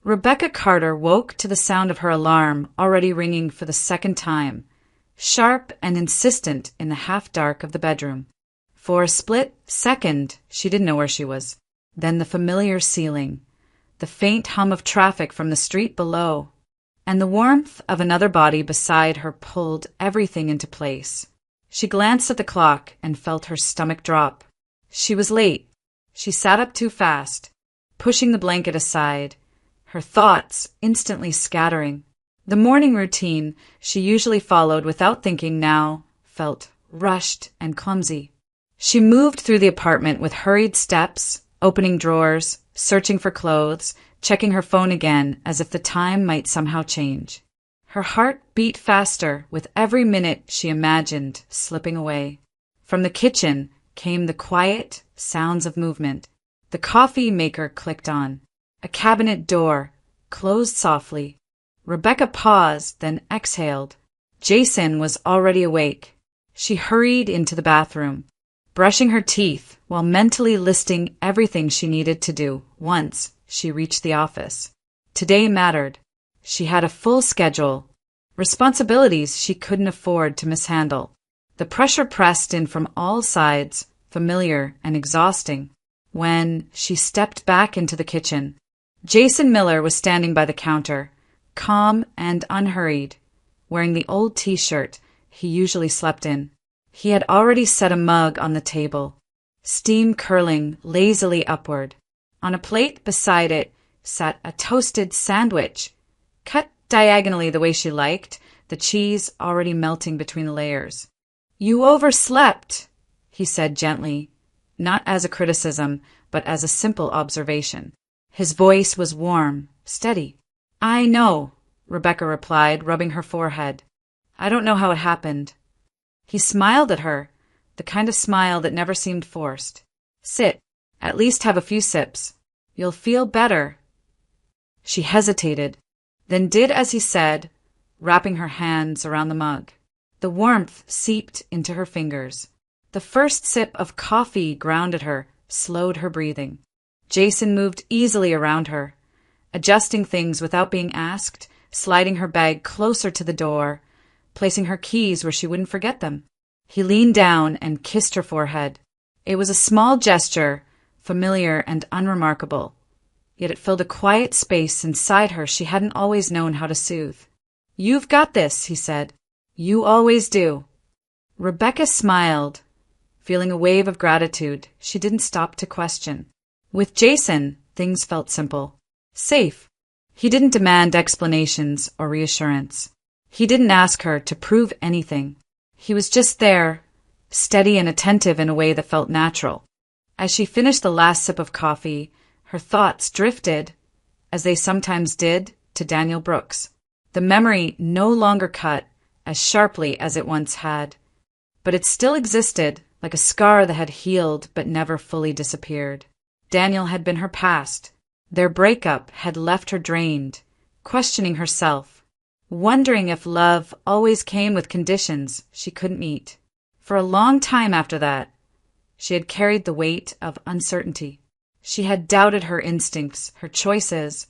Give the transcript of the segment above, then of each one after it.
Rebecca Carter woke to the sound of her alarm already ringing for the second time, sharp and insistent in the half-dark of the bedroom. For a split second, she didn't know where she was. Then the familiar ceiling, the faint hum of traffic from the street below, and the warmth of another body beside her pulled everything into place. She glanced at the clock and felt her stomach drop. She was late. She sat up too fast, pushing the blanket aside, her thoughts instantly scattering. The morning routine she usually followed without thinking now felt rushed and clumsy. She moved through the apartment with hurried steps, opening drawers, searching for clothes, checking her phone again as if the time might somehow change. Her heart beat faster with every minute she imagined slipping away. From the kitchen came the quiet sounds of movement. The coffee maker clicked on. A cabinet door closed softly. Rebecca paused, then exhaled. Jason was already awake. She hurried into the bathroom, brushing her teeth while mentally listing everything she needed to do once she reached the office. Today mattered. She had a full schedule, responsibilities she couldn't afford to mishandle. The pressure pressed in from all sides, familiar and exhausting. When she stepped back into the kitchen, Jason Miller was standing by the counter, calm and unhurried, wearing the old t-shirt he usually slept in. He had already set a mug on the table, steam curling lazily upward. On a plate beside it sat a toasted sandwich, cut diagonally the way she liked, the cheese already melting between the layers. "You overslept," he said gently, not as a criticism, but as a simple observation. His voice was warm, steady. "I know," Rebecca replied, rubbing her forehead. "I don't know how it happened." He smiled at her, the kind of smile that never seemed forced. "Sit. At least have a few sips. You'll feel better." She hesitated, then did as he said, wrapping her hands around the mug. The warmth seeped into her fingers. The first sip of coffee grounded her, slowed her breathing. Jason moved easily around her, adjusting things without being asked, sliding her bag closer to the door, placing her keys where she wouldn't forget them. He leaned down and kissed her forehead. It was a small gesture, familiar and unremarkable, yet it filled a quiet space inside her she hadn't always known how to soothe. "You've got this," he said. "You always do." Rebecca smiled, feeling a wave of gratitude she didn't stop to question. With Jason, things felt simple, safe. He didn't demand explanations or reassurance. He didn't ask her to prove anything. He was just there, steady and attentive in a way that felt natural. As she finished the last sip of coffee, her thoughts drifted, as they sometimes did, to Daniel Brooks. The memory no longer cut as sharply as it once had, but it still existed, like a scar that had healed but never fully disappeared. Daniel had been her past. Their breakup had left her drained, questioning herself, wondering if love always came with conditions she couldn't meet. For a long time after that, she had carried the weight of uncertainty. She had doubted her instincts, her choices,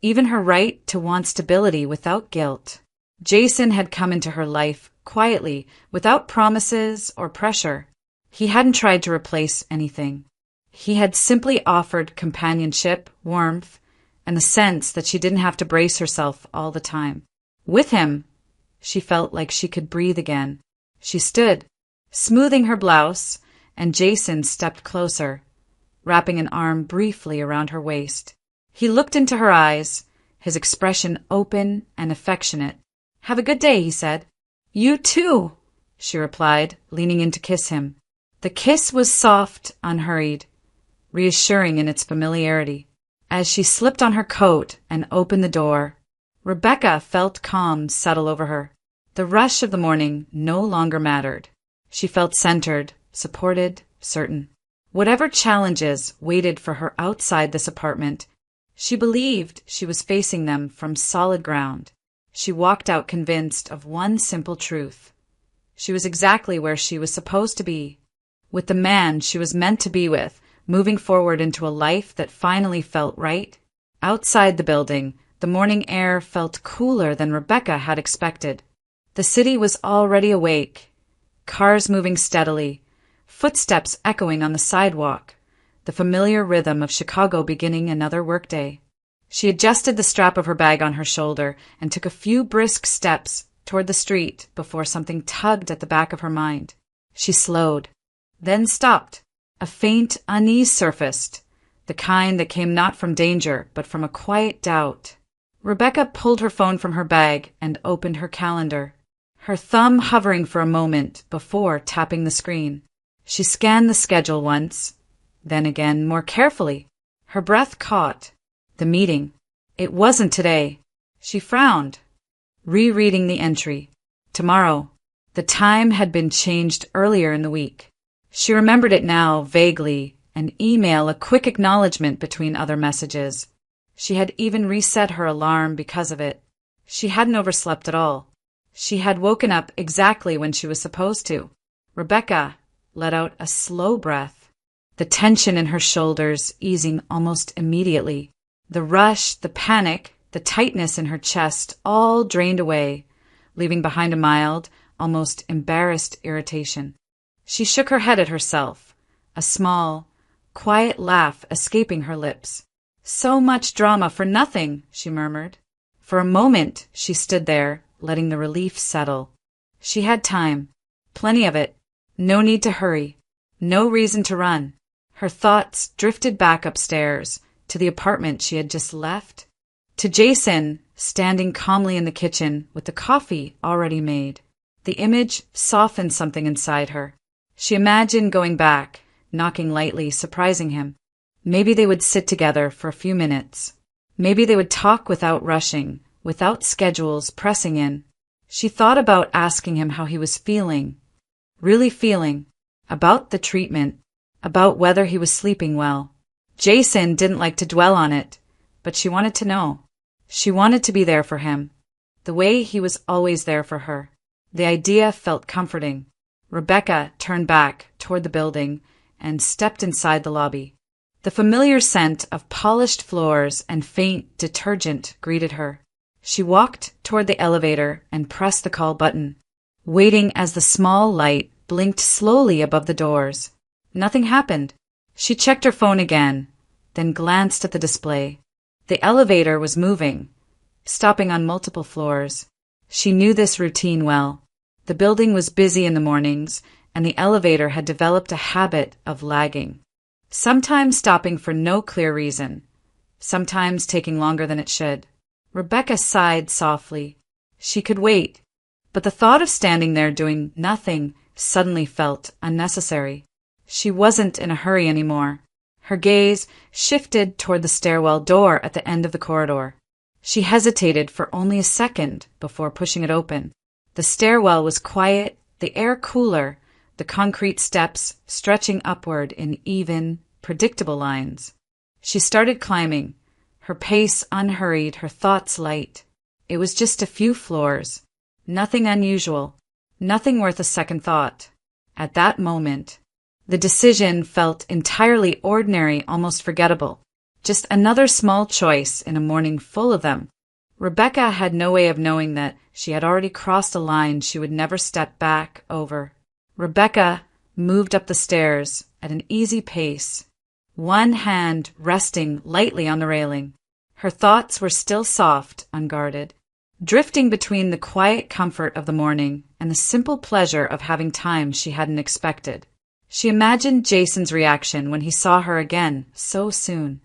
even her right to want stability without guilt. Jason had come into her life quietly, without promises or pressure. He hadn't tried to replace anything. He had simply offered companionship, warmth, and the sense that she didn't have to brace herself all the time. With him, she felt like she could breathe again. She stood, smoothing her blouse, and Jason stepped closer, wrapping an arm briefly around her waist. He looked into her eyes, his expression open and affectionate. "Have a good day," he said. "You too," she replied, leaning in to kiss him. The kiss was soft, unhurried, reassuring in its familiarity. As she slipped on her coat and opened the door, Rebecca felt calm settle over her. The rush of the morning no longer mattered. She felt centered, supported, certain. Whatever challenges waited for her outside this apartment, she believed she was facing them from solid ground. She walked out convinced of one simple truth. She was exactly where she was supposed to be, with the man she was meant to be with, moving forward into a life that finally felt right Outside the building, the morning air felt cooler than Rebecca had expected. The city was already awake, cars moving steadily, footsteps echoing on the sidewalk, the familiar rhythm of Chicago beginning another workday. She adjusted the strap of her bag on her shoulder and took a few brisk steps toward the street before something tugged at the back of her mind. She slowed, then stopped. A faint unease surfaced, the kind that came not from danger, but from a quiet doubt. Rebecca pulled her phone from her bag and opened her calendar, her thumb hovering for a moment before tapping the screen. She scanned the schedule once, then again more carefully. Her breath caught. The meeting. It wasn't today. She frowned, rereading the entry. Tomorrow. The time had been changed earlier in the week. She remembered it now vaguely, an email, a quick acknowledgement between other messages. She had even reset her alarm because of it. She hadn't overslept at all. She had woken up exactly when she was supposed to. Rebecca let out a slow breath, the tension in her shoulders easing almost immediately. The rush, the panic, the tightness in her chest all drained away, leaving behind a mild, almost embarrassed irritation. She shook her head at herself, a small, quiet laugh escaping her lips. So much drama for nothing, she murmured. For a moment, she stood there, letting the relief settle. She had time, plenty of it, no need to hurry, no reason to run. Her thoughts drifted back upstairs, to the apartment she had just left, to Jason standing calmly in the kitchen with the coffee already made. The image softened something inside her. She imagined going back, knocking lightly, surprising him. Maybe they would sit together for a few minutes. Maybe they would talk without rushing, without schedules pressing in. She thought about asking him how he was feeling, really feeling, about the treatment, about whether he was sleeping well. Jason didn't like to dwell on it, but she wanted to know. She wanted to be there for him, the way he was always there for her. The idea felt comforting. Rebecca turned back toward the building and stepped inside the lobby. The familiar scent of polished floors and faint detergent greeted her. She walked toward the elevator and pressed the call button, waiting as the small light blinked slowly above the doors. Nothing happened. She checked her phone again, then glanced at the display. The elevator was moving, stopping on multiple floors. She knew this routine well. The building was busy in the mornings, and the elevator had developed a habit of lagging, sometimes stopping for no clear reason, sometimes taking longer than it should. Rebecca sighed softly. She could wait, but the thought of standing there doing nothing suddenly felt unnecessary. She wasn't in a hurry anymore. Her gaze shifted toward the stairwell door at the end of the corridor. She hesitated for only a second before pushing it open. The stairwell was quiet, the air cooler, the concrete steps stretching upward in even, predictable lines. She started climbing, her pace unhurried, her thoughts light. It was just a few floors. Nothing unusual, nothing worth a second thought. At that moment, the decision felt entirely ordinary, almost forgettable. Just another small choice in a morning full of them. Rebecca had no way of knowing that she had already crossed a line she would never step back over. Rebecca moved up the stairs at an easy pace, one hand resting lightly on the railing. Her thoughts were still soft, unguarded, drifting between the quiet comfort of the morning and the simple pleasure of having time she hadn't expected. She imagined Jason's reaction when he saw her again so soon.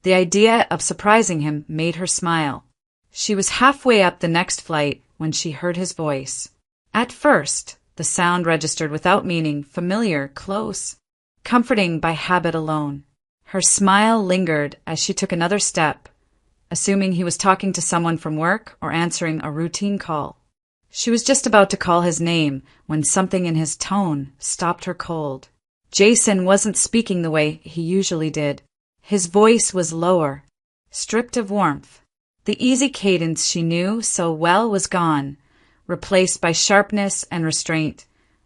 The idea of surprising him made her smile. She was halfway up the next flight when she heard his voice. At first, the sound registered without meaning, familiar, close, comforting by habit alone. Her smile lingered as she took another step, assuming he was talking to someone from work or answering a routine call. She was just about to call his name when something in his tone stopped her cold. Jason wasn't speaking the way he usually did. His voice was lower, stripped of warmth. The easy cadence she knew so well was gone, replaced by sharpness and restraint,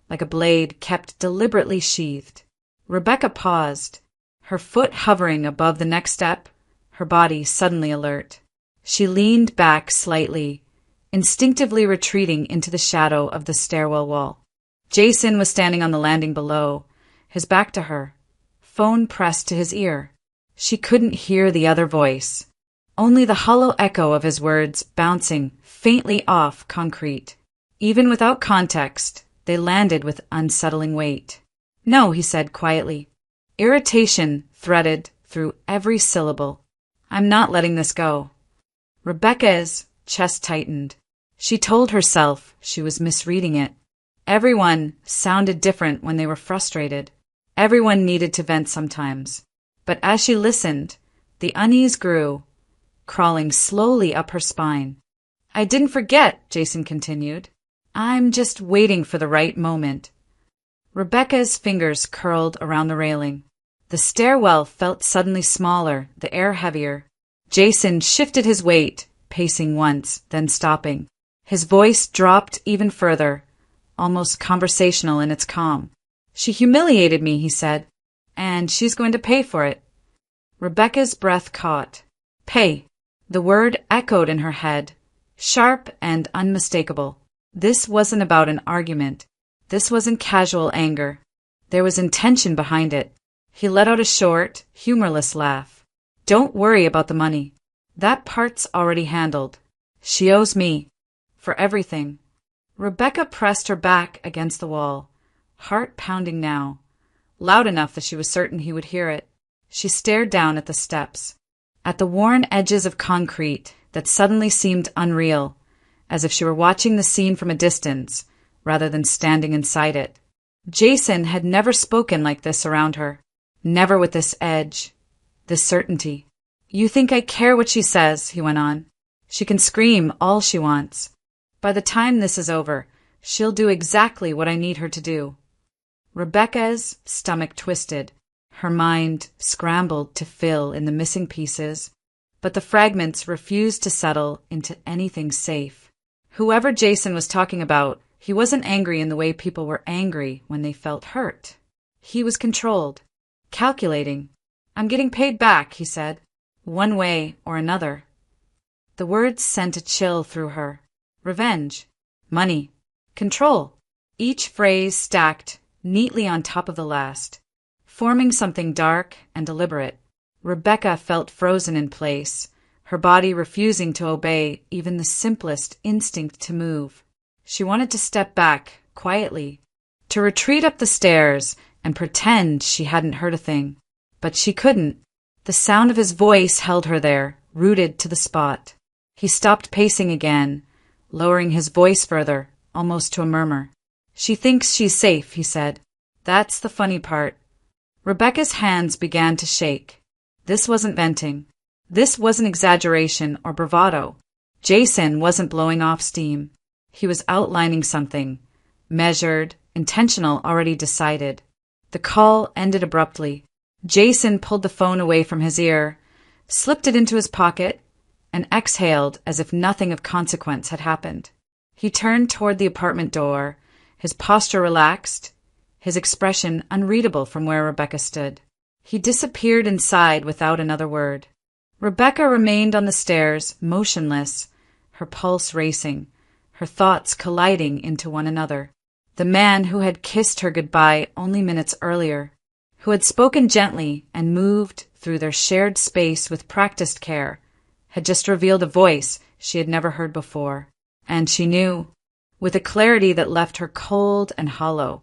like a blade kept deliberately sheathed. Rebecca paused, her foot hovering above the next step, her body suddenly alert. She leaned back slightly, instinctively retreating into the shadow of the stairwell wall. Jason was standing on the landing below, his back to her, phone pressed to his ear. She couldn't hear the other voice, only the hollow echo of his words bouncing faintly off concrete. Even without context, they landed with unsettling weight. "No," he said quietly. Irritation threaded through every syllable. "I'm not letting this go." Rebecca's chest tightened. She told herself she was misreading it. Everyone sounded different when they were frustrated. Everyone needed to vent sometimes. But as she listened, the unease grew, crawling slowly up her spine. "I didn't forget," Jason continued. "I'm just waiting for the right moment." Rebecca's fingers curled around the railing. The stairwell felt suddenly smaller, the air heavier. Jason shifted his weight, pacing once, then stopping. His voice dropped even further, almost conversational in its calm. "She humiliated me," he said, "and she's going to pay for it." Rebecca's breath caught. Pay. The word echoed in her head, sharp and unmistakable. This wasn't about an argument. This wasn't casual anger. There was intention behind it. He let out a short, humorless laugh. "Don't worry about the money. That part's already handled. She owes me. For everything." Rebecca pressed her back against the wall, heart pounding now, loud enough that she was certain he would hear it. She stared down at the steps, at the worn edges of concrete that suddenly seemed unreal, as if she were watching the scene from a distance rather than standing inside it. Jason had never spoken like this around her, never with this edge, this certainty. "You think I care what she says," he went on. "She can scream all she wants. By the time this is over, she'll do exactly what I need her to do." Rebecca's stomach twisted. Her mind scrambled to fill in the missing pieces, but the fragments refused to settle into anything safe. Whoever Jason was talking about, he wasn't angry in the way people were angry when they felt hurt. He was controlled, calculating. "I'm getting paid back," he said, "one way or another." The words sent a chill through her. Revenge, money, control. Each phrase stacked neatly on top of the last, forming something dark and deliberate. Rebecca felt frozen in place, her body refusing to obey even the simplest instinct to move. She wanted to step back, quietly, to retreat up the stairs and pretend she hadn't heard a thing. But she couldn't. The sound of his voice held her there, rooted to the spot. He stopped pacing again, lowering his voice further, almost to a murmur. "She thinks she's safe," he said. "That's the funny part." Rebecca's hands began to shake. This wasn't venting. This wasn't exaggeration or bravado. Jason wasn't blowing off steam. He was outlining something, measured, intentional, already decided. The call ended abruptly. Jason pulled the phone away from his ear, slipped it into his pocket, and exhaled as if nothing of consequence had happened. He turned toward the apartment door, his posture relaxed, his expression unreadable from where Rebecca stood. He disappeared inside without another word. Rebecca remained on the stairs, motionless, her pulse racing, her thoughts colliding into one another. The man who had kissed her goodbye only minutes earlier, who had spoken gently and moved through their shared space with practiced care, had just revealed a voice she had never heard before. And she knew, with a clarity that left her cold and hollow,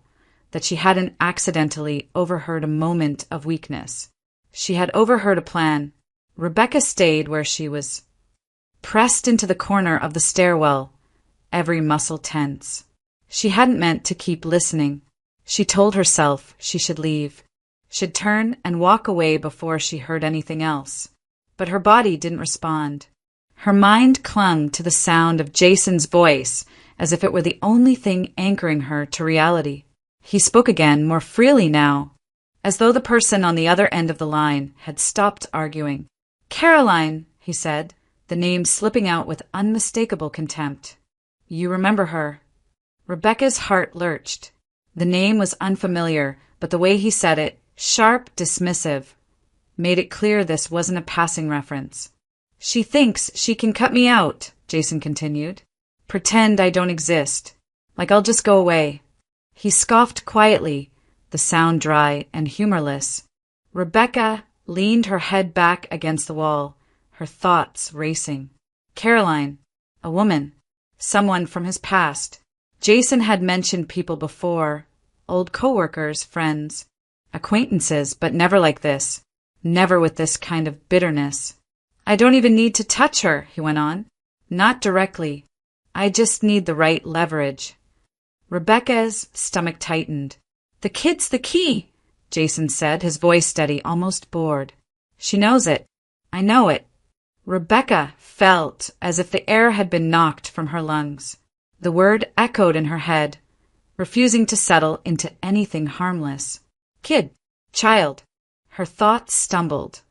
that she hadn't accidentally overheard a moment of weakness. She had overheard a plan. Rebecca stayed where she was, pressed into the corner of the stairwell, every muscle tense. She hadn't meant to keep listening. She told herself she should leave, should turn and walk away before she heard anything else. But her body didn't respond. Her mind clung to the sound of Jason's voice as if it were the only thing anchoring her to reality. He spoke again, more freely now, as though the person on the other end of the line had stopped arguing. "Caroline," he said, the name slipping out with unmistakable contempt. "You remember her." Rebecca's heart lurched. The name was unfamiliar, but the way he said it, sharp, dismissive, made it clear this wasn't a passing reference. "She thinks she can cut me out," Jason continued. "Pretend I don't exist. Like I'll just go away." He scoffed quietly, the sound dry and humorless. Rebecca leaned her head back against the wall, her thoughts racing. Caroline, a woman, someone from his past. Jason had mentioned people before, old coworkers, friends, acquaintances, but never like this, never with this kind of bitterness. "I don't even need to touch her," he went on. "Not directly. I just need the right leverage." Rebecca's stomach tightened. "The kid's the key," Jason said, his voice steady, almost bored. "She knows it. I know it." Rebecca felt as if the air had been knocked from her lungs. The word echoed in her head, refusing to settle into anything harmless. Kid. Child. Her thoughts stumbled,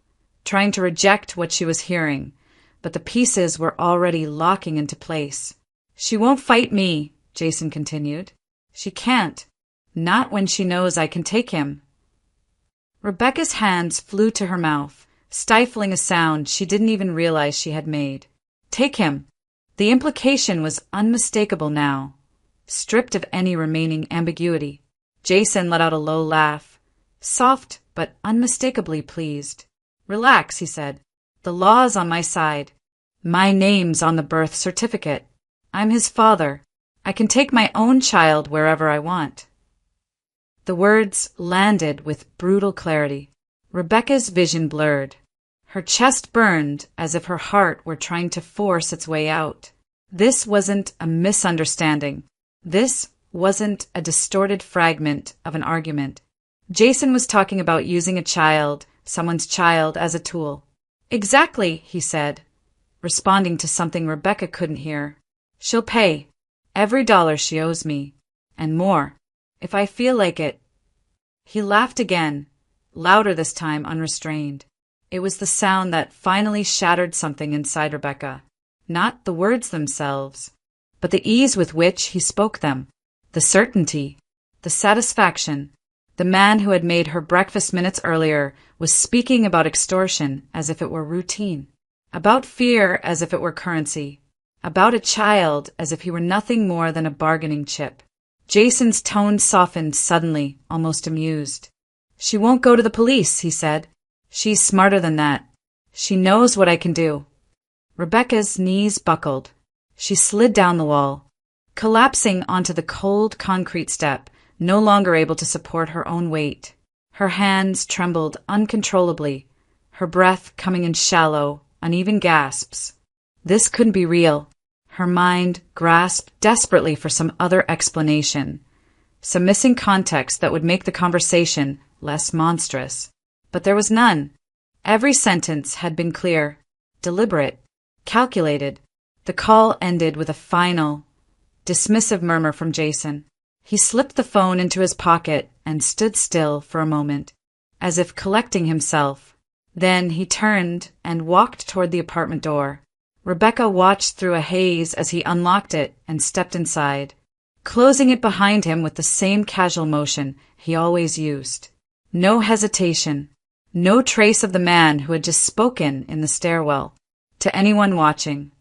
trying to reject what she was hearing, but the pieces were already locking into place. "She won't fight me," Jason continued. "She can't. Not when she knows I can take him." Rebecca's hands flew to her mouth, stifling a sound she didn't even realize she had made. Take him. The implication was unmistakable now, stripped of any remaining ambiguity. Jason let out a low laugh, soft but unmistakably pleased. "Relax," he said. "The law's on my side. My name's on the birth certificate. I'm his father. I can take my own child wherever I want." The words landed with brutal clarity. Rebecca's vision blurred. Her chest burned as if her heart were trying to force its way out. This wasn't a misunderstanding. This wasn't a distorted fragment of an argument. Jason was talking about using a child, someone's child, as a tool. "Exactly," he said, responding to something Rebecca couldn't hear. "She'll pay every dollar she owes me, and more, if I feel like it." He laughed again, louder this time, unrestrained. It was the sound that finally shattered something inside Rebecca. Not the words themselves, but the ease with which he spoke them, the certainty, the satisfaction. The man who had made her breakfast minutes earlier was speaking about extortion as if it were routine, about fear as if it were currency, about a child as if he were nothing more than a bargaining chip. Jason's tone softened suddenly, almost amused. "She won't go to the police," he said. "She's smarter than that. She knows what I can do." Rebecca's knees buckled. She slid down the wall, collapsing onto the cold concrete step, no longer able to support her own weight. Her hands trembled uncontrollably, her breath coming in shallow, uneven gasps. This couldn't be real. Her mind grasped desperately for some other explanation, some missing context that would make the conversation less monstrous. But there was none. Every sentence had been clear, deliberate, calculated. The call ended with a final, dismissive murmur from Jason. He slipped the phone into his pocket and stood still for a moment, as if collecting himself. Then he turned and walked toward the apartment door. Rebecca watched through a haze as he unlocked it and stepped inside, closing it behind him with the same casual motion he always used. No hesitation, no trace of the man who had just spoken in the stairwell. To anyone watching,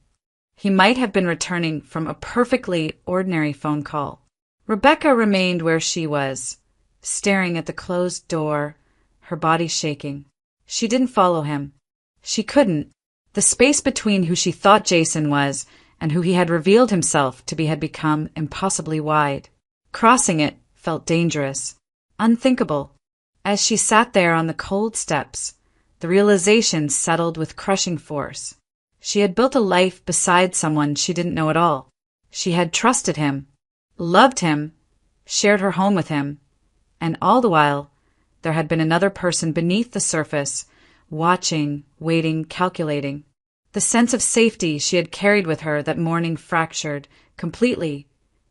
he might have been returning from a perfectly ordinary phone call. Rebecca remained where she was, staring at the closed door, her body shaking. She didn't follow him. She couldn't. The space between who she thought Jason was and who he had revealed himself to be had become impossibly wide. Crossing it felt dangerous, unthinkable. As she sat there on the cold steps, the realization settled with crushing force. She had built a life beside someone she didn't know at all. She had trusted him, loved him, shared her home with him, and all the while, there had been another person beneath the surface, watching, waiting, calculating. The sense of safety she had carried with her that morning fractured completely,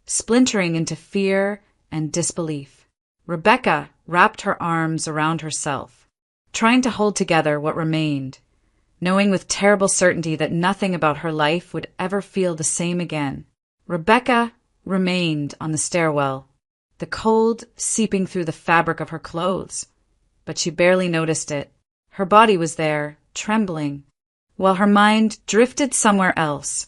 splintering into fear and disbelief. Rebecca wrapped her arms around herself, trying to hold together what remained, knowing with terrible certainty that nothing about her life would ever feel the same again. Rebecca remained on the stairwell, the cold seeping through the fabric of her clothes, but she barely noticed it. Her body was there, trembling, while her mind drifted somewhere else,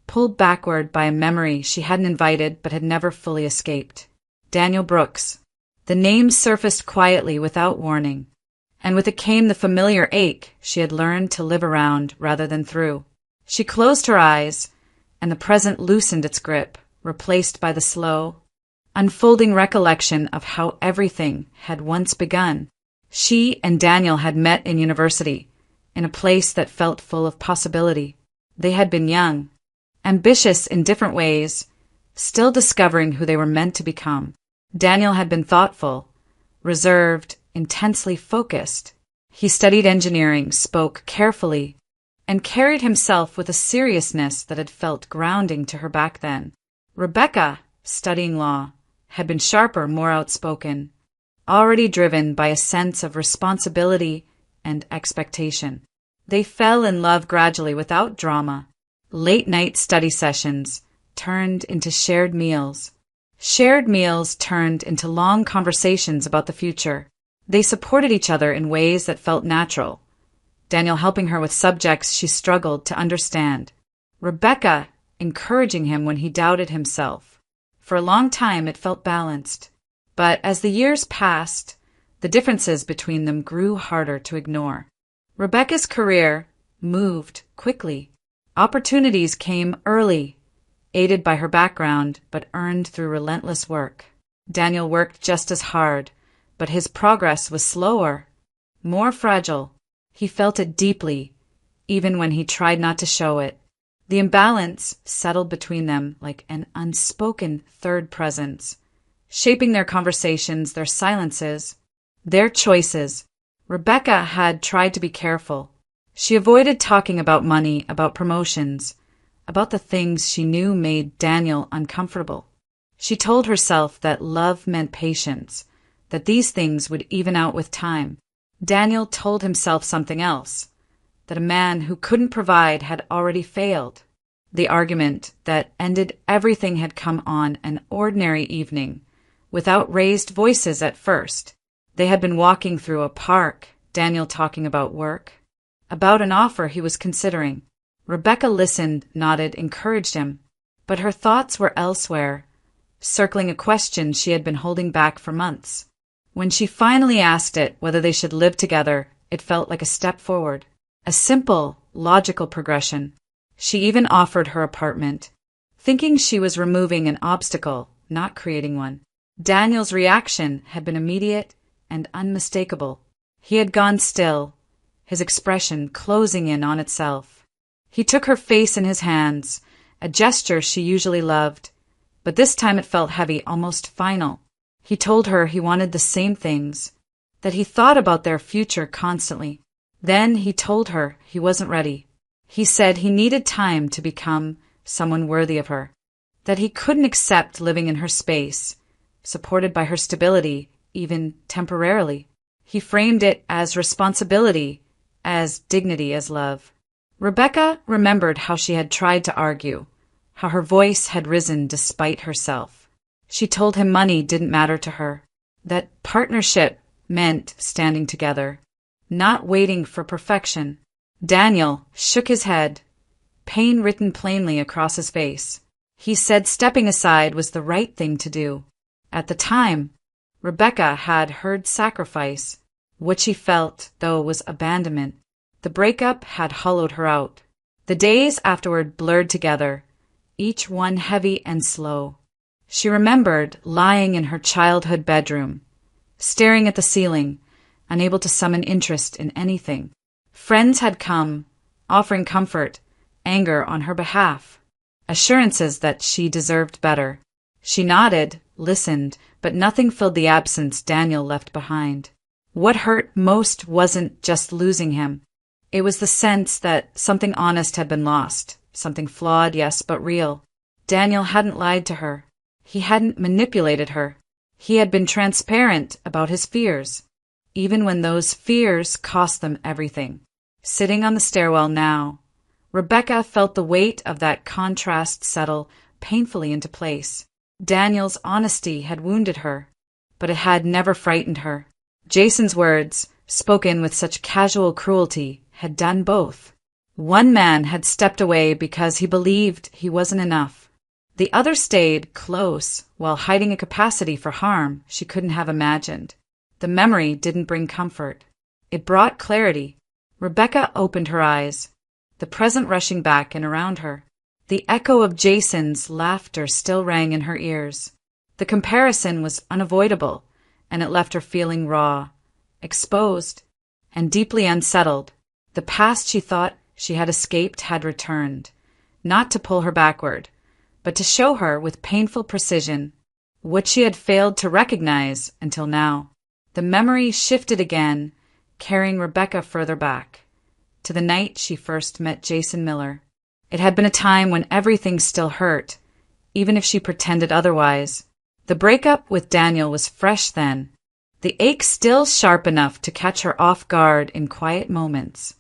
pulled backward by a memory she hadn't invited but had never fully escaped. Daniel Brooks. The name surfaced quietly without warning, and with it came the familiar ache she had learned to live around rather than through. She closed her eyes, and the present loosened its grip, replaced by the slow, unfolding recollection of how everything had once begun. She and Daniel had met in university, in a place that felt full of possibility. They had been young, ambitious in different ways, still discovering who they were meant to become. Daniel had been thoughtful, reserved, intensely focused. He studied engineering, spoke carefully, and carried himself with a seriousness that had felt grounding to her back then. Rebecca, studying law, had been sharper, more outspoken, already driven by a sense of responsibility and expectation. They fell in love gradually without drama. Late-night study sessions turned into shared meals. Shared meals turned into long conversations about the future. They supported each other in ways that felt natural, Daniel helping her with subjects she struggled to understand, Rebecca encouraging him when he doubted himself. For a long time it felt balanced, but as the years passed, the differences between them grew harder to ignore. Rebecca's career moved quickly. Opportunities came early, aided by her background, but earned through relentless work. Daniel worked just as hard, but his progress was slower, more fragile. He felt it deeply, even when he tried not to show it. The imbalance settled between them like an unspoken third presence, shaping their conversations, their silences, their choices. Rebecca had tried to be careful. She avoided talking about money, about promotions, about the things she knew made Daniel uncomfortable. She told herself that love meant patience, that these things would even out with time. Daniel told himself something else, that a man who couldn't provide had already failed. The argument that ended everything had come on an ordinary evening, without raised voices at first. They had been walking through a park, Daniel talking about work, about an offer he was considering. Rebecca listened, nodded, encouraged him, but her thoughts were elsewhere, circling a question she had been holding back for months. When she finally asked it whether they should live together, it felt like a step forward, a simple, logical progression. She even offered her apartment, thinking she was removing an obstacle, not creating one. Daniel's reaction had been immediate and unmistakable. He had gone still, his expression closing in on itself. He took her face in his hands, a gesture she usually loved, but this time it felt heavy, almost final. He told her he wanted the same things, that he thought about their future constantly. Then he told her he wasn't ready. He said he needed time to become someone worthy of her, that he couldn't accept living in her space, supported by her stability, even temporarily. He framed it as responsibility, as dignity, as love. Rebecca remembered how she had tried to argue, how her voice had risen despite herself. She told him money didn't matter to her, that partnership meant standing together, not waiting for perfection. Daniel shook his head, pain written plainly across his face. He said stepping aside was the right thing to do. At the time, Rebecca had heard sacrifice. What she felt, though, was abandonment. The breakup had hollowed her out. The days afterward blurred together, each one heavy and slow. She remembered lying in her childhood bedroom, staring at the ceiling, unable to summon interest in anything. Friends had come, offering comfort, anger on her behalf, assurances that she deserved better. She nodded, listened, but nothing filled the absence Daniel left behind. What hurt most wasn't just losing him. It was the sense that something honest had been lost, something flawed, yes, but real. Daniel hadn't lied to her. He hadn't manipulated her. He had been transparent about his fears, even when those fears cost them everything. Sitting on the stairwell now, Rebecca felt the weight of that contrast settle painfully into place. Daniel's honesty had wounded her, but it had never frightened her. Jason's words, spoken with such casual cruelty, had done both. One man had stepped away because he believed he wasn't enough. The other stayed close while hiding a capacity for harm she couldn't have imagined. The memory didn't bring comfort. It brought clarity. Rebecca opened her eyes, the present rushing back and around her. The echo of Jason's laughter still rang in her ears. The comparison was unavoidable, and it left her feeling raw, exposed, and deeply unsettled. The past she thought she had escaped had returned, not to pull her backward, but to show her with painful precision what she had failed to recognize until now. The memory shifted again, carrying Rebecca further back, to the night she first met Jason Miller. It had been a time when everything still hurt, even if she pretended otherwise. The breakup with Daniel was fresh then, the ache still sharp enough to catch her off guard in quiet moments.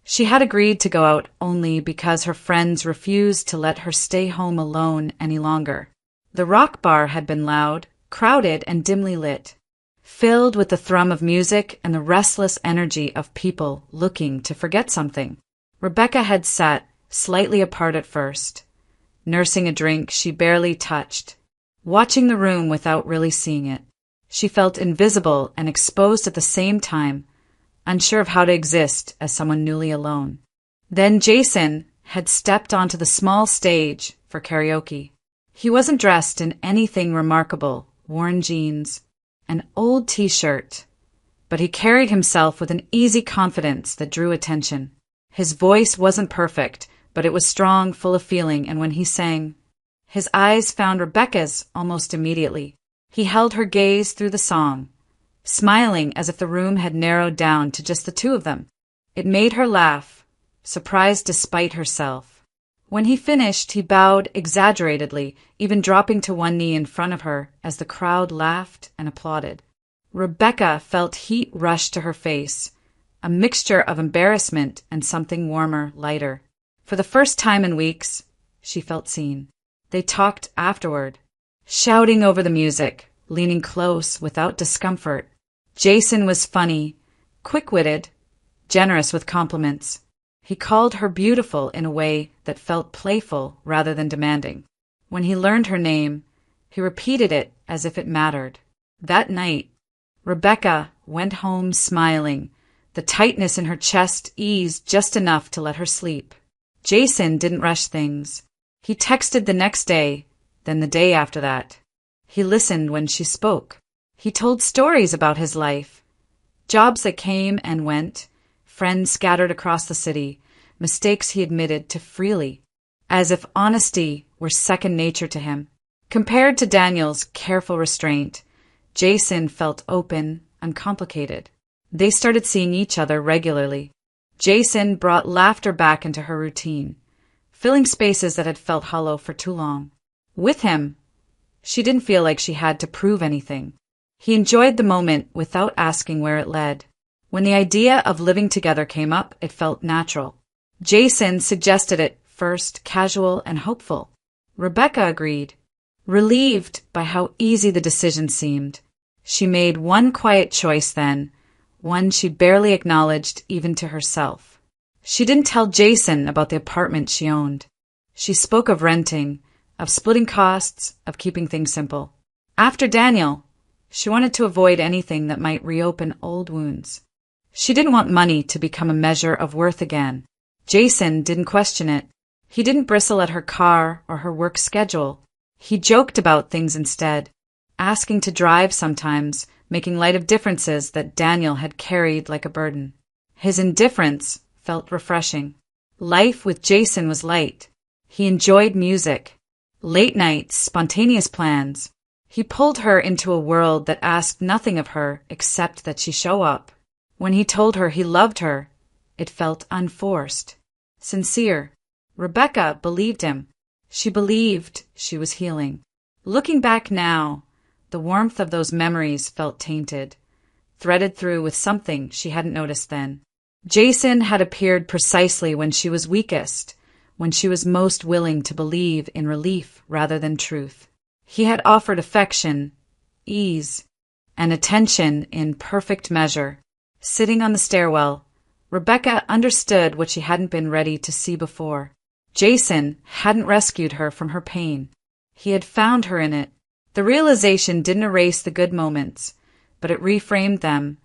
She had agreed to go out only because her friends refused to let her stay home alone any longer. The rock bar had been loud, crowded, and dimly lit, filled with the thrum of music and the restless energy of people looking to forget something. Rebecca had sat slightly apart at first, nursing a drink she barely touched, watching the room without really seeing it. She felt invisible and exposed at the same time, unsure of how to exist as someone newly alone. Then Jason had stepped onto the small stage for karaoke. He wasn't dressed in anything remarkable, worn jeans, an old t-shirt, but he carried himself with an easy confidence that drew attention. His voice wasn't perfect, but it was strong, full of feeling, and when he sang, his eyes found Rebecca's almost immediately. He held her gaze through the song, smiling as if the room had narrowed down to just the two of them. It made her laugh, surprised despite herself. When he finished, he bowed exaggeratedly, even dropping to one knee in front of her as the crowd laughed and applauded. Rebecca felt heat rush to her face, a mixture of embarrassment and something warmer, lighter. For the first time in weeks, she felt seen. They talked afterward, shouting over the music, leaning close without discomfort. Jason was funny, quick-witted, generous with compliments. He called her beautiful in a way that felt playful rather than demanding. When he learned her name, he repeated it as if it mattered. That night, Rebecca went home smiling, the tightness in her chest eased just enough to let her sleep. Jason didn't rush things. He texted the next day, then the day after that. He listened when she spoke. He told stories about his life, jobs that came and went, friends scattered across the city, mistakes he admitted to freely, as if honesty were second nature to him. Compared to Daniel's careful restraint, Jason felt open, uncomplicated. They started seeing each other regularly. Jason brought laughter back into her routine, filling spaces that had felt hollow for too long. With him, she didn't feel like she had to prove anything. He enjoyed the moment without asking where it led. When the idea of living together came up, it felt natural. Jason suggested it first, casual and hopeful. Rebecca agreed, relieved by how easy the decision seemed. She made one quiet choice then, one she barely acknowledged even to herself. She didn't tell Jason about the apartment she owned. She spoke of renting, of splitting costs, of keeping things simple. After Daniel, she wanted to avoid anything that might reopen old wounds. She didn't want money to become a measure of worth again. Jason didn't question it. He didn't bristle at her car or her work schedule. He joked about things instead, asking to drive sometimes, making light of differences that Daniel had carried like a burden. His indifference felt refreshing. Life with Jason was light. He enjoyed music, late nights, spontaneous plans. He pulled her into a world that asked nothing of her except that she show up. When he told her he loved her, it felt unforced, sincere. Rebecca believed him. She believed she was healing. Looking back now, the warmth of those memories felt tainted, threaded through with something she hadn't noticed then. Jason had appeared precisely when she was weakest, when she was most willing to believe in relief rather than truth. He had offered affection, ease, and attention in perfect measure, Sitting on the stairwell, Rebecca understood what she hadn't been ready to see before. Jason hadn't rescued her from her pain. He had found her in it. The realization didn't erase the good moments, but it reframed them,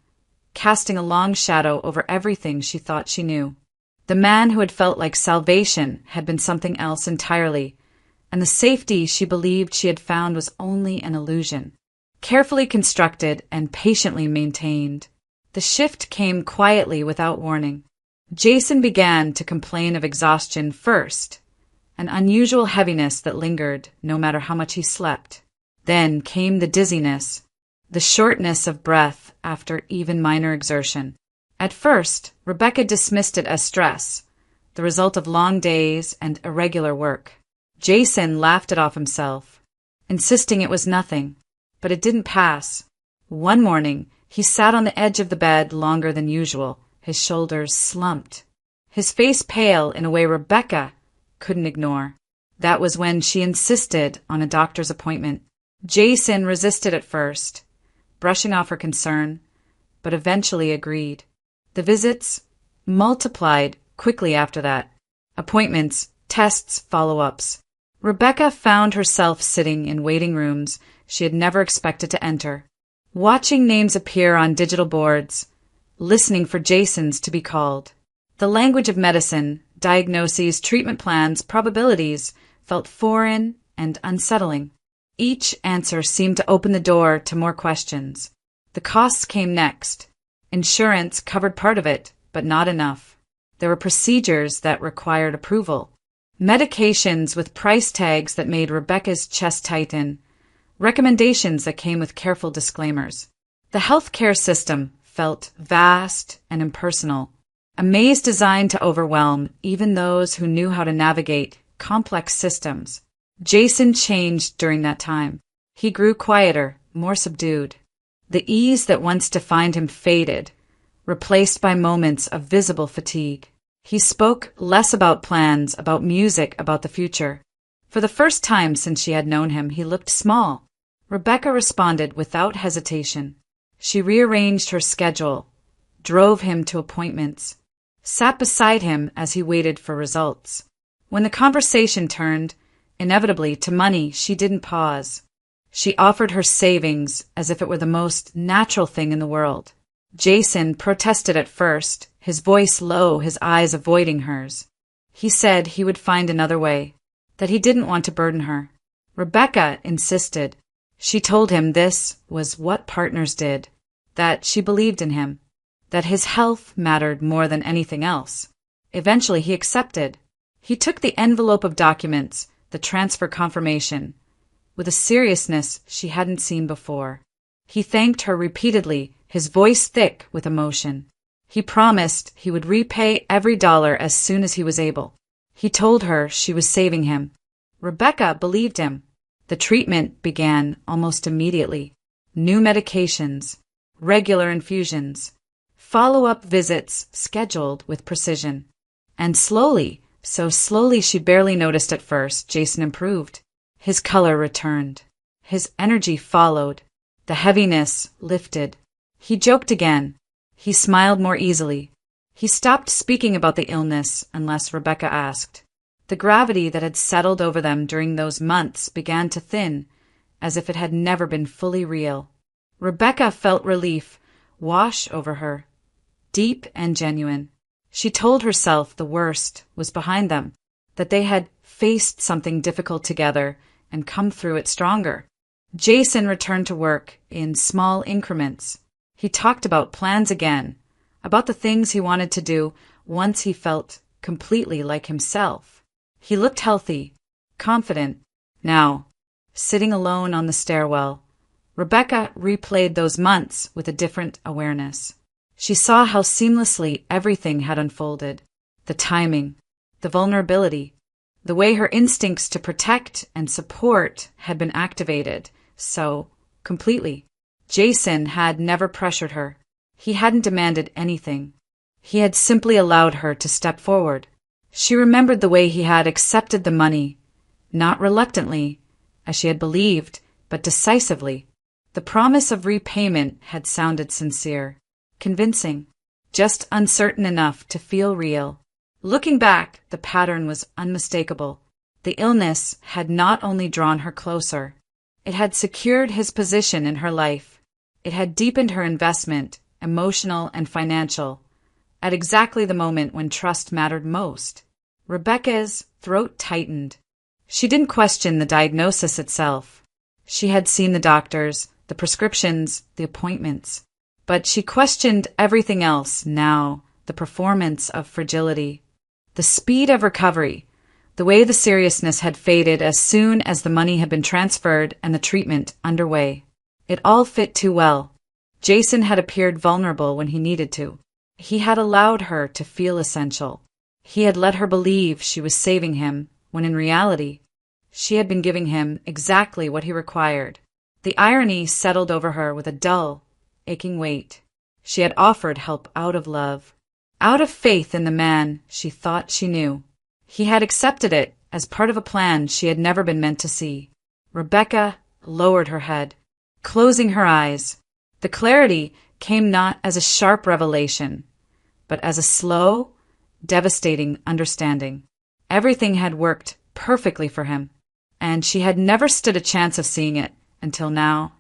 casting a long shadow over everything she thought she knew. The man who had felt like salvation had been something else entirely, and the safety she believed she had found was only an illusion. Carefully constructed and patiently maintained, the shift came quietly without warning. Jason began to complain of exhaustion first, an unusual heaviness that lingered no matter how much he slept. Then came the dizziness, the shortness of breath after even minor exertion. At first, Rebecca dismissed it as stress, the result of long days and irregular work. Jason laughed it off himself, insisting it was nothing, but it didn't pass. One morning, he sat on the edge of the bed longer than usual, his shoulders slumped, his face pale in a way Rebecca couldn't ignore. That was when she insisted on a doctor's appointment. Jason resisted at first, brushing off her concern, but eventually agreed. The visits multiplied quickly after that. Appointments, tests, follow-ups. Rebecca found herself sitting in waiting rooms she had never expected to enter, watching names appear on digital boards, listening for Jason's to be called. The language of medicine, diagnoses, treatment plans, probabilities felt foreign and unsettling. Each answer seemed to open the door to more questions. The costs came next. Insurance covered part of it, but not enough. There were procedures that required approval. Medications with price tags that made Rebecca's chest tighten. Recommendations that came with careful disclaimers. The healthcare system felt vast and impersonal, a maze designed to overwhelm even those who knew how to navigate complex systems. Jason changed during that time. He grew quieter, more subdued. The ease that once defined him faded, replaced by moments of visible fatigue. He spoke less about plans, about music, about the future. For the first time since she had known him, he looked small. Rebecca responded without hesitation. She rearranged her schedule, drove him to appointments, sat beside him as he waited for results. When the conversation turned, inevitably, to money, she didn't pause. She offered her savings as if it were the most natural thing in the world. Jason protested at first, his voice low, his eyes avoiding hers. He said he would find another way, that he didn't want to burden her. Rebecca insisted. She told him this was what partners did, that she believed in him, that his health mattered more than anything else. Eventually he accepted. He took the envelope of documents, the transfer confirmation, with a seriousness she hadn't seen before. He thanked her repeatedly, his voice thick with emotion. He promised he would repay every dollar as soon as he was able. He told her she was saving him. Rebecca believed him. The treatment began almost immediately. New medications, regular infusions, follow-up visits scheduled with precision. And slowly, so slowly she barely noticed at first, Jason improved. His color returned. His energy followed. The heaviness lifted. He joked again. He smiled more easily. He stopped speaking about the illness unless Rebecca asked. The gravity that had settled over them during those months began to thin, as if it had never been fully real. Rebecca felt relief wash over her, deep and genuine. She told herself the worst was behind them, that they had faced something difficult together and come through it stronger. Jason returned to work in small increments. He talked about plans again, about the things he wanted to do once he felt completely like himself. He looked healthy, confident. Now, sitting alone on the stairwell, Rebecca replayed those months with a different awareness. She saw how seamlessly everything had unfolded. The timing, the vulnerability, the way her instincts to protect and support had been activated so completely. Jason had never pressured her. He hadn't demanded anything. He had simply allowed her to step forward. She remembered the way he had accepted the money, not reluctantly, as she had believed, but decisively. The promise of repayment had sounded sincere, convincing. just uncertain enough to feel real. Looking back, the pattern was unmistakable. The illness had not only drawn her closer, it had secured his position in her life. It had deepened her investment, emotional and financial, at exactly the moment when trust mattered most. Rebecca's throat tightened. She didn't question the diagnosis itself. She had seen the doctors, the prescriptions, the appointments. But she questioned everything else now, the performance of fragility, the speed of recovery, the way the seriousness had faded as soon as the money had been transferred and the treatment underway. It all fit too well. Jason had appeared vulnerable when he needed to. He had allowed her to feel essential. He had let her believe she was saving him, when in reality, she had been giving him exactly what he required. The irony settled over her with a dull, aching weight. She had offered help out of love, out of faith in the man she thought she knew. He had accepted it as part of a plan she had never been meant to see. Rebecca lowered her head, closing her eyes. The clarity came not as a sharp revelation, but as a slow, devastating understanding. Everything had worked perfectly for him, and she had never stood a chance of seeing it until now.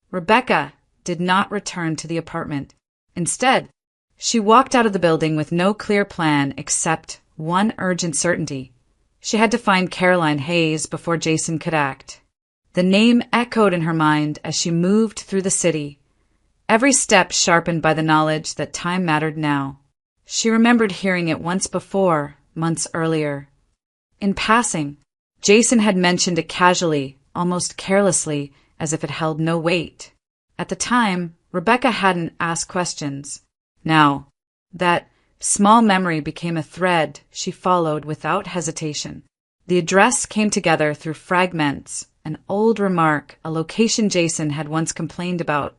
Rebecca did not return to the apartment. Instead, she walked out of the building with no clear plan except one urgent certainty. She had to find Caroline Hayes before Jason could act. The name echoed in her mind as she moved through the city, every step sharpened by the knowledge that time mattered now. She remembered hearing it once before, months earlier. In passing, Jason had mentioned it casually, almost carelessly, as if it held no weight. At the time, Rebecca hadn't asked questions. Now, that small memory became a thread she followed without hesitation. The address came together through fragments, an old remark, a location Jason had once complained about,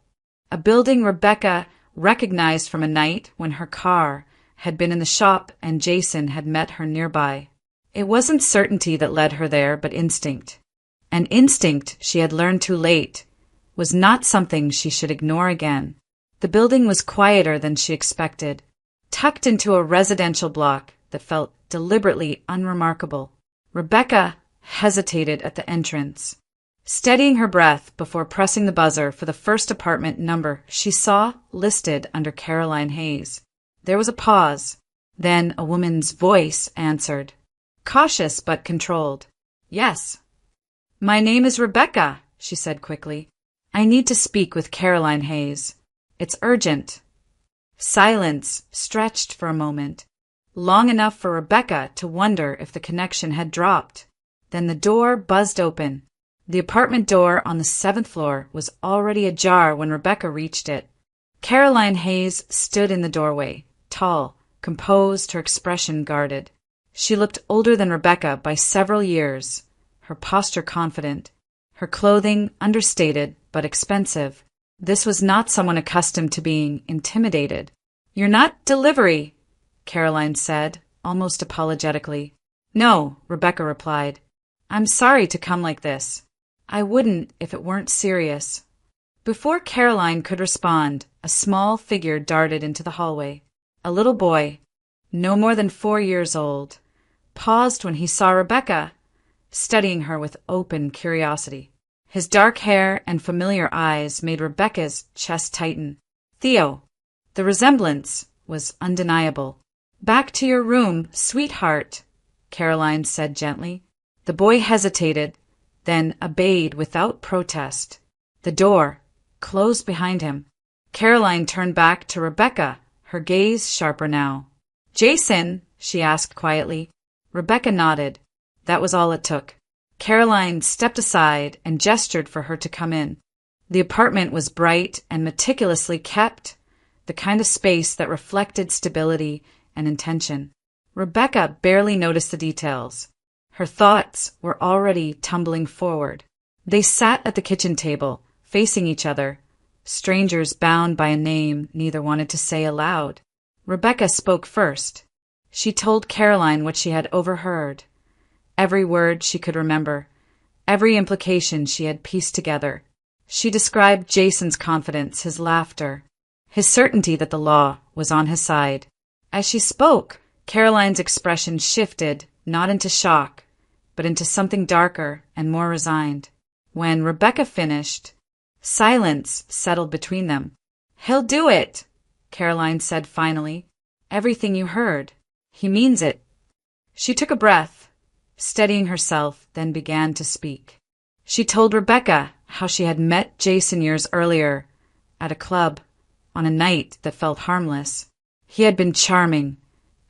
a building Rebecca recognized from a night when her car had been in the shop and Jason had met her nearby. It wasn't certainty that led her there, but instinct. An instinct she had learned too late was not something she should ignore again. The building was quieter than she expected, tucked into a residential block that felt deliberately unremarkable. Rebecca hesitated at the entrance, steadying her breath before pressing the buzzer for the first apartment number she saw listed under Caroline Hayes. There was a pause. Then a woman's voice answered, cautious but controlled. "Yes." "My name is Rebecca," she said quickly. "I need to speak with Caroline Hayes. It's urgent." Silence stretched for a moment, long enough for Rebecca to wonder if the connection had dropped. Then the door buzzed open. The apartment door on the 7th floor was already ajar when Rebecca reached it. Caroline Hayes stood in the doorway, tall, composed, her expression guarded. She looked older than Rebecca by several years, her posture confident, her clothing understated but expensive. This was not someone accustomed to being intimidated. "You're not delivery," Caroline said, almost apologetically. "No," Rebecca replied. "I'm sorry to come like this. I wouldn't if it weren't serious." Before Caroline could respond, a small figure darted into the hallway. A little boy, no more than 4 years old, paused when he saw Rebecca, studying her with open curiosity. His dark hair and familiar eyes made Rebecca's chest tighten. Theo. The resemblance was undeniable. "Back to your room, sweetheart," Caroline said gently. The boy hesitated, then obeyed without protest. The door closed behind him. Caroline turned back to Rebecca, her gaze sharper now. "Jason?" she asked quietly. Rebecca nodded. That was all it took. Caroline stepped aside and gestured for her to come in. The apartment was bright and meticulously kept, the kind of space that reflected stability and intention. Rebecca barely noticed the details. Her thoughts were already tumbling forward. They sat at the kitchen table, facing each other, strangers bound by a name neither wanted to say aloud. Rebecca spoke first. She told Caroline what she had overheard. Every word she could remember, every implication she had pieced together. She described Jason's confidence, his laughter, his certainty that the law was on his side. As she spoke, Caroline's expression shifted, not into shock, but into something darker and more resigned. When Rebecca finished, silence settled between them. "He'll do it," Caroline said finally. "Everything you heard. He means it." She took a breath, steadying herself, then began to speak. She told Rebecca how she had met Jason years earlier at a club on a night that felt harmless. He had been charming,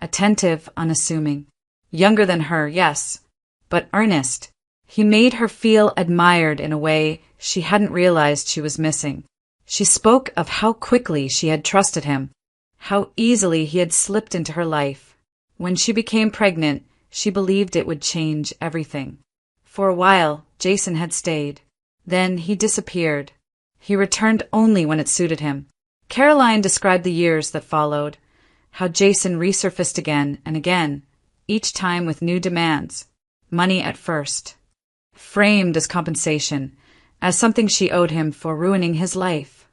attentive, unassuming. Younger than her, yes, but earnest. He made her feel admired in a way she hadn't realized she was missing. She spoke of how quickly she had trusted him, how easily he had slipped into her life. When she became pregnant, she believed it would change everything. For a while, Jason had stayed. Then he disappeared. He returned only when it suited him. Caroline described the years that followed, how Jason resurfaced again and again, each time with new demands. Money at first, framed as compensation, as something she owed him for ruining his life.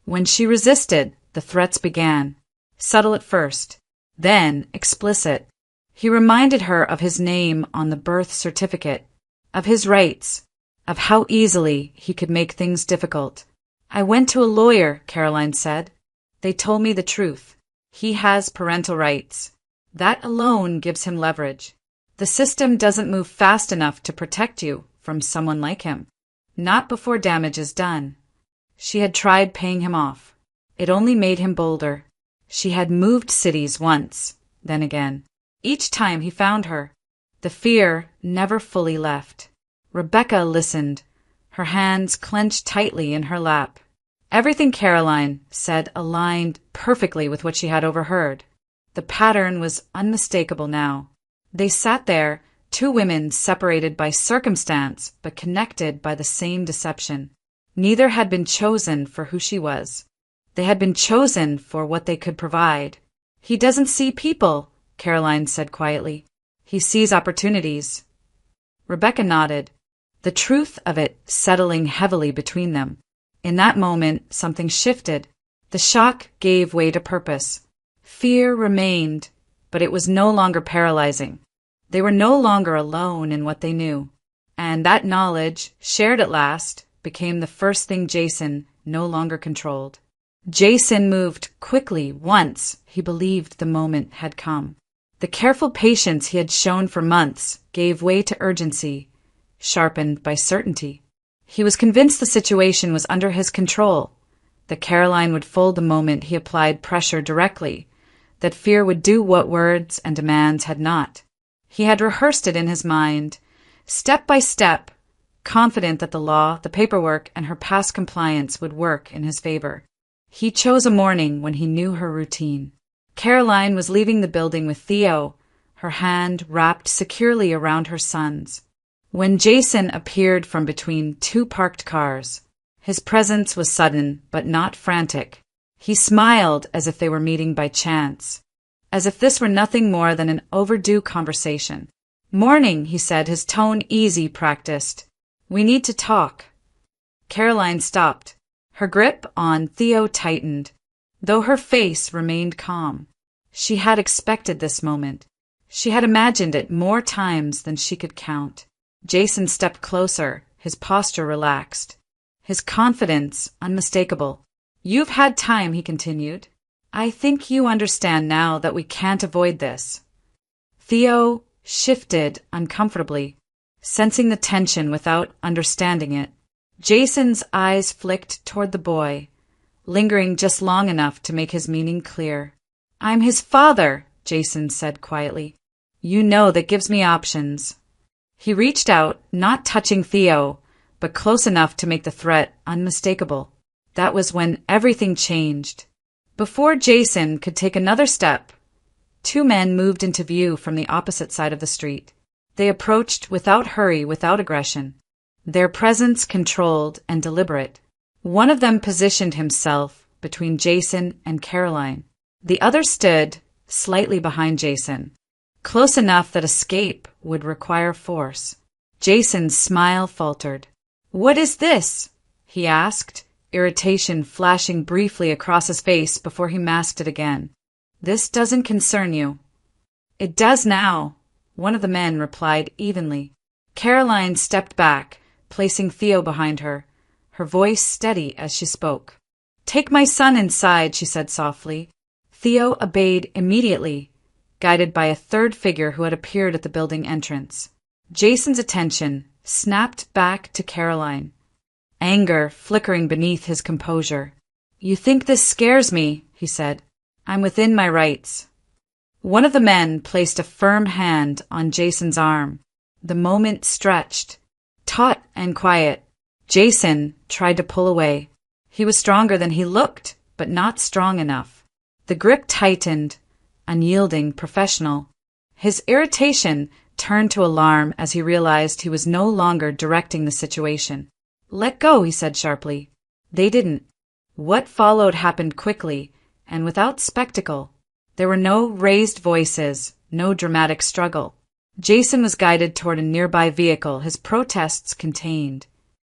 When she resisted, the threats began, subtle at first, then explicit. He reminded her of his name on the birth certificate, of his rights, of how easily he could make things difficult. "I went to a lawyer," Caroline said. "They told me the truth. He has parental rights. That alone gives him leverage. The system doesn't move fast enough to protect you from someone like him. Not before damage is done." She had tried paying him off. It only made him bolder. She had moved cities once, then again. Each time he found her. The fear never fully left. Rebecca listened, her hands clenched tightly in her lap. Everything Caroline said aligned perfectly with what she had overheard. The pattern was unmistakable now. They sat there, two women separated by circumstance but connected by the same deception. Neither had been chosen for who she was. They had been chosen for what they could provide. "He doesn't see people," Caroline said quietly. "He sees opportunities." Rebecca nodded, the truth of it settling heavily between them. In that moment, something shifted. The shock gave way to purpose. Fear remained, but it was no longer paralyzing. They were no longer alone in what they knew. And that knowledge, shared at last, became the first thing Jason no longer controlled. Jason moved quickly once he believed the moment had come. The careful patience he had shown for months gave way to urgency, sharpened by certainty. He was convinced the situation was under his control, that Caroline would fold the moment he applied pressure directly, that fear would do what words and demands had not. He had rehearsed it in his mind, step by step, confident that the law, the paperwork, and her past compliance would work in his favor. He chose a morning when he knew her routine. Caroline was leaving the building with Theo, her hand wrapped securely around her son's. When Jason appeared from between two parked cars, his presence was sudden but not frantic. He smiled as if they were meeting by chance, as if this were nothing more than an overdue conversation. "Morning," he said, his tone easy, practiced. "We need to talk." Caroline stopped. Her grip on Theo tightened, though her face remained calm. She had expected this moment. She had imagined it more times than she could count. Jason stepped closer, his posture relaxed, his confidence unmistakable. "You've had time," he continued. "I think you understand now that we can't avoid this." Theo shifted uncomfortably, sensing the tension without understanding it. Jason's eyes flicked toward the boy, lingering just long enough to make his meaning clear. "I'm his father," Jason said quietly. "You know that gives me options." He reached out, not touching Theo, but close enough to make the threat unmistakable. That was when everything changed. Before Jason could take another step, two men moved into view from the opposite side of the street. They approached without hurry, without aggression. Their presence controlled and deliberate. One of them positioned himself between Jason and Caroline. The other stood slightly behind Jason, close enough that escape would require force. Jason's smile faltered. "What is this?" he asked, irritation flashing briefly across his face before he masked it again. "This doesn't concern you." "It does now," one of the men replied evenly. Caroline stepped back, placing Theo behind her, her voice steady as she spoke. "Take my son inside," she said softly. Theo obeyed immediately, guided by a third figure who had appeared at the building entrance. Jason's attention snapped back to Caroline, anger flickering beneath his composure. "You think this scares me," he said. "I'm within my rights." One of the men placed a firm hand on Jason's arm. The moment stretched, taut and quiet. Jason tried to pull away. He was stronger than he looked, but not strong enough. The grip tightened, unyielding, professional. His irritation turned to alarm as he realized he was no longer directing the situation. "Let go," he said sharply. They didn't. What followed happened quickly and without spectacle. There were no raised voices, no dramatic struggle. Jason was guided toward a nearby vehicle, his protests contained,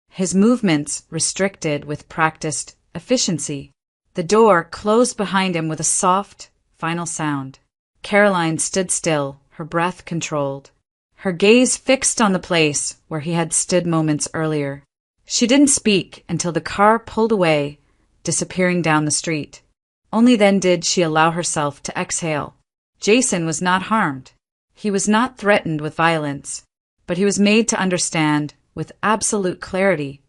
his movements restricted with practiced efficiency. The door closed behind him with a soft, final sound. Caroline stood still, her breath controlled, her gaze fixed on the place where he had stood moments earlier. She didn't speak until the car pulled away, disappearing down the street. Only then did she allow herself to exhale. Jason was not harmed. He was not threatened with violence, but he was made to understand, with absolute clarity,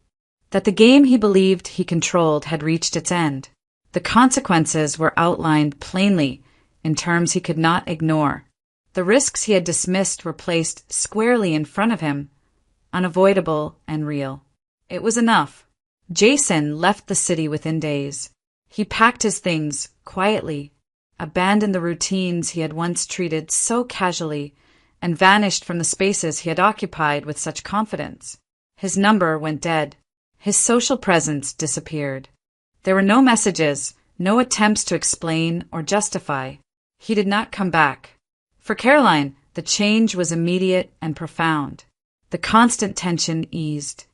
that the game he believed he controlled had reached its end. The consequences were outlined plainly in terms he could not ignore. The risks he had dismissed were placed squarely in front of him, unavoidable and real. It was enough. Jason left the city within days. He packed his things quietly, abandoned the routines he had once treated so casually, and vanished from the spaces he had occupied with such confidence. His number went dead. His social presence disappeared. There were no messages, no attempts to explain or justify. He did not come back. For Caroline, the change was immediate and profound. The constant tension eased.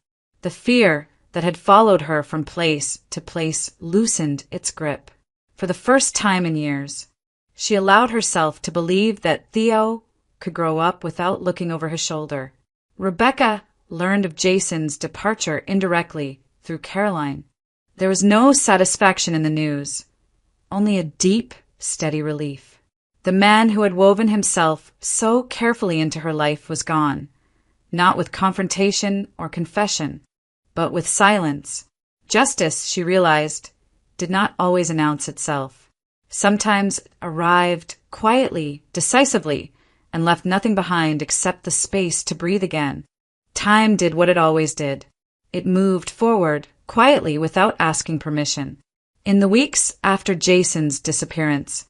The fear that had followed her from place to place loosened its grip. For the first time in years, she allowed herself to believe that Theo could grow up without looking over his shoulder. Rebecca learned of Jason's departure indirectly through Caroline. There was no satisfaction in the news, only a deep, steady relief. The man who had woven himself so carefully into her life was gone, not with confrontation or confession, but with silence. Justice, she realized, did not always announce itself. Sometimes it arrived quietly, decisively, and left nothing behind except the space to breathe again. Time did what it always did. It moved forward, quietly, without asking permission. In the weeks after Jason's disappearance,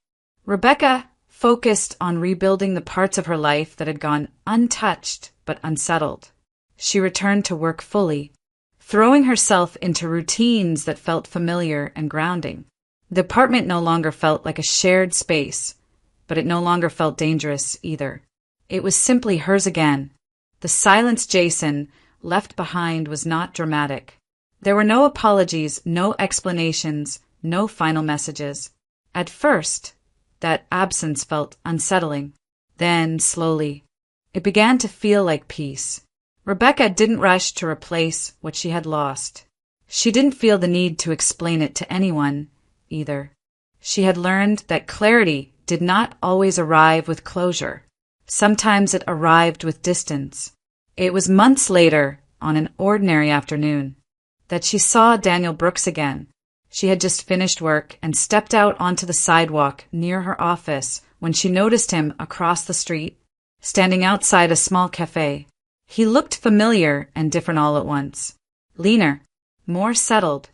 Rebecca focused on rebuilding the parts of her life that had gone untouched but unsettled. She returned to work fully, throwing herself into routines that felt familiar and grounding. The apartment no longer felt like a shared space, but it no longer felt dangerous either. It was simply hers again. The silence Jason left behind was not dramatic. There were no apologies, no explanations, no final messages. At first, that absence felt unsettling. Then, slowly, it began to feel like peace. Rebecca didn't rush to replace what she had lost. She didn't feel the need to explain it to anyone, either. She had learned that clarity did not always arrive with closure. Sometimes it arrived with distance. It was months later, on an ordinary afternoon, that she saw Daniel Brooks again. She had just finished work and stepped out onto the sidewalk near her office when she noticed him across the street, standing outside a small cafe. He looked familiar and different all at once. Leaner, more settled.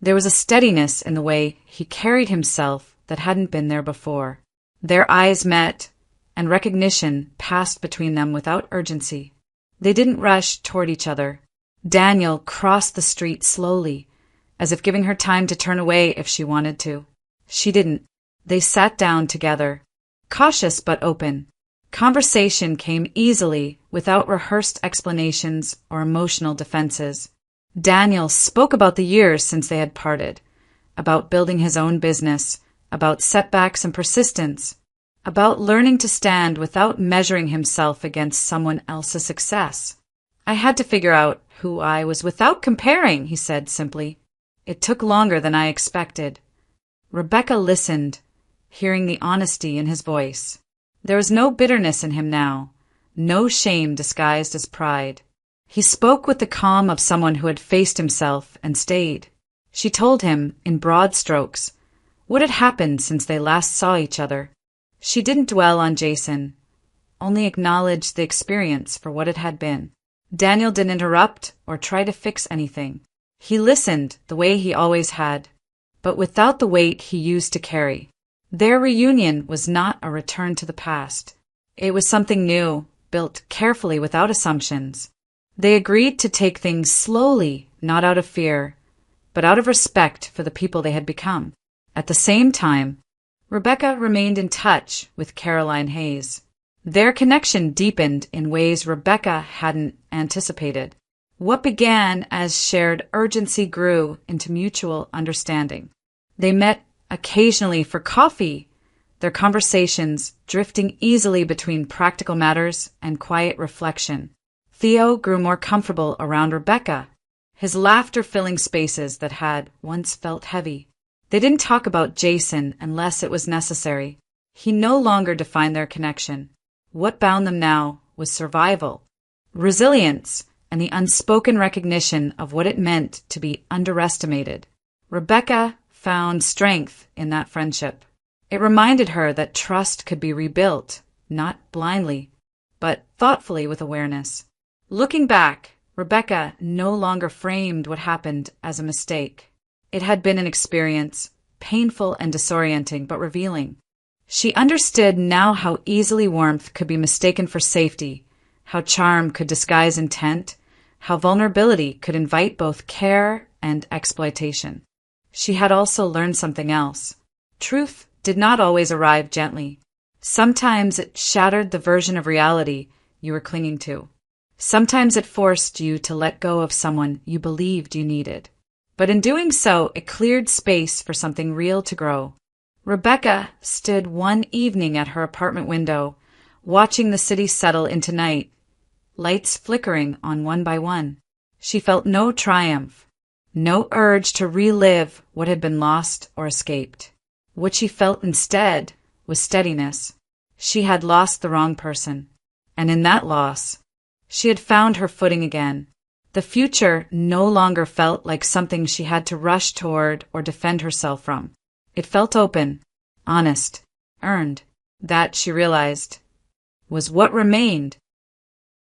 There was a steadiness in the way he carried himself that hadn't been there before. Their eyes met, and recognition passed between them without urgency. They didn't rush toward each other. Daniel crossed the street slowly, as if giving her time to turn away if she wanted to. She didn't. They sat down together, cautious but open. Conversation came easily, without rehearsed explanations or emotional defenses. Daniel spoke about the years since they had parted, about building his own business, about setbacks and persistence, about learning to stand without measuring himself against someone else's success. I had to figure out who I was without comparing, he said simply. It took longer than I expected. Rebecca listened, hearing the honesty in his voice. There was no bitterness in him now, no shame disguised as pride. He spoke with the calm of someone who had faced himself and stayed. She told him, in broad strokes, what had happened since they last saw each other. She didn't dwell on Jason, only acknowledged the experience for what it had been. Daniel didn't interrupt or try to fix anything. He listened the way he always had, but without the weight he used to carry. Their reunion was not a return to the past. It was something new, built carefully without assumptions. They agreed to take things slowly, not out of fear, but out of respect for the people they had become. At the same time, Rebecca remained in touch with Caroline Hayes. Their connection deepened in ways Rebecca hadn't anticipated. What began as shared urgency grew into mutual understanding. They met occasionally for coffee, their conversations drifting easily between practical matters and quiet reflection. Theo grew more comfortable around Rebecca, his laughter filling spaces that had once felt heavy. They didn't talk about Jason unless it was necessary. He no longer defined their connection. What bound them now was survival, resilience, and the unspoken recognition of what it meant to be underestimated. Rebecca found strength in that friendship. It reminded her that trust could be rebuilt, not blindly, but thoughtfully with awareness. Looking back, Rebecca no longer framed what happened as a mistake. It had been an experience, painful and disorienting, but revealing. She understood now how easily warmth could be mistaken for safety, how charm could disguise intent, how vulnerability could invite both care and exploitation. She had also learned something else. Truth did not always arrive gently. Sometimes it shattered the version of reality you were clinging to. Sometimes it forced you to let go of someone you believed you needed. But in doing so, it cleared space for something real to grow. Rebecca stood one evening at her apartment window, watching the city settle into night, lights flickering on one by one. She felt no triumph, no urge to relive what had been lost or escaped. What she felt instead was steadiness. She had lost the wrong person, and in that loss, she had found her footing again. The future no longer felt like something she had to rush toward or defend herself from. It felt open, honest, earned. That, she realized, was what remained